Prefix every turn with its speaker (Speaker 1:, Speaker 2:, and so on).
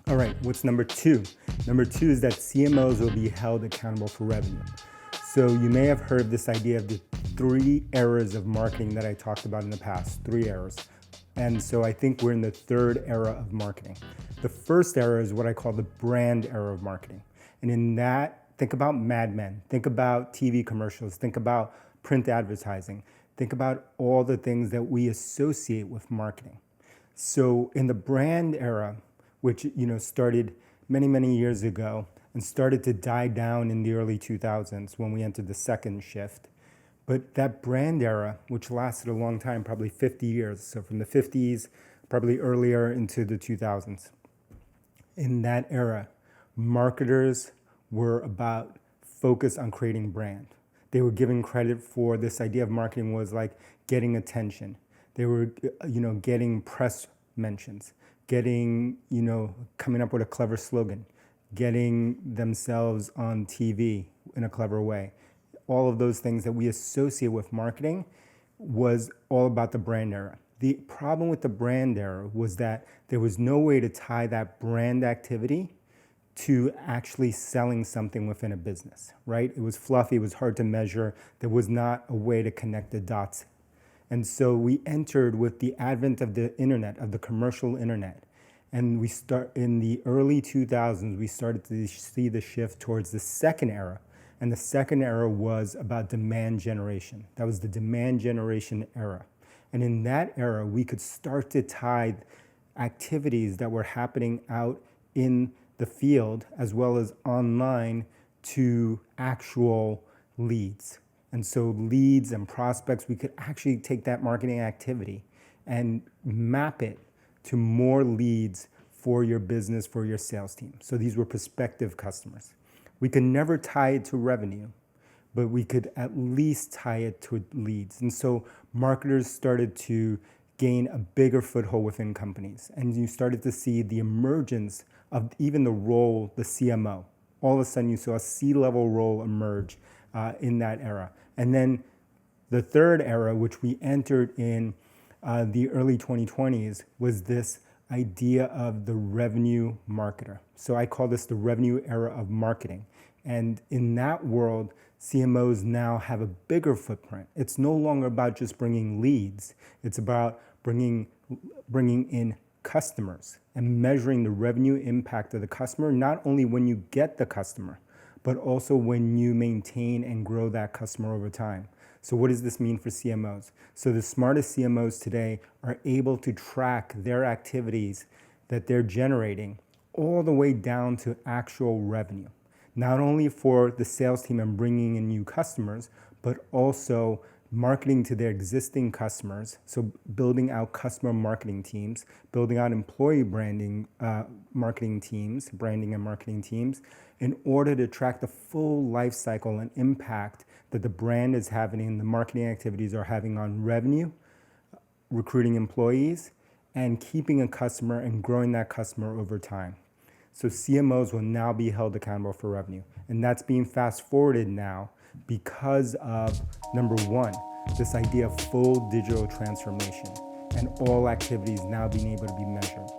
Speaker 1: All right, what's number two? Number two is that CMOs will be held accountable for revenue. So you may have heard this idea of the 3 eras of marketing that I talked about in the past, 3 eras. And so I think we're in the 3rd era of marketing. The first era is what I call the brand era of marketing. And in that, think about Mad Men, think about TV commercials, think about print advertising, think about all the things that we associate with marketing. So in the brand era, which started many years ago and started to die down in the early 2000s when we entered the second shift. But that brand era, which lasted a long time, probably 50 years, so from the 50s, probably earlier into the 2000s. In that era, marketers were about focus on creating brand. They were given credit for this idea of marketing was like getting attention. They were, getting press mentions, getting, coming up with a clever slogan, getting themselves on TV in a clever way. All of those things that we associate with marketing was all about the brand era. The problem with the brand era was that there was no way to tie that brand activity to actually selling something within a business, right? It was fluffy, it was hard to measure. There was not a way to connect the dots. And so we entered with the advent of the internet, of the commercial internet. And we start in the early 2000s, we started to see the shift towards the second era. And the second era was about demand generation. That was the demand generation era. And in that era, we could start to tie activities that were happening out in the field as well as online to actual leads. And so leads and prospects, we could actually take that marketing activity and map it to more leads for your business, for your sales team. So these were prospective customers. We could never tie it to revenue, but we could at least tie it to leads. And so marketers started to gain a bigger foothold within companies. And you started to see the emergence of even the role, the CMO. All of a sudden you saw a C-level role emerge in that era. And then the third era, which we entered in the early 2020s, was this idea of the revenue marketer. So I call this the revenue era of marketing. And in that world, CMOs now have a bigger footprint. It's no longer about just bringing leads. It's about bringing in customers and measuring the revenue impact of the customer, not only when you get the customer, but also when you maintain and grow that customer over time. So what does this mean for CMOs? So the smartest CMOs today are able to track their activities that they're generating all the way down to actual revenue, not only for the sales team and bringing in new customers, but also marketing to their existing customers. So building out customer marketing teams, building out employee branding marketing teams, branding and marketing teams, in order to track the full life cycle and impact that the brand is having and the marketing activities are having on revenue, recruiting employees, and keeping a customer and growing that customer over time. So CMOs will now be held accountable for revenue. And that's being fast forwarded now because of, number one, this idea of full digital transformation and all activities now being able to be measured.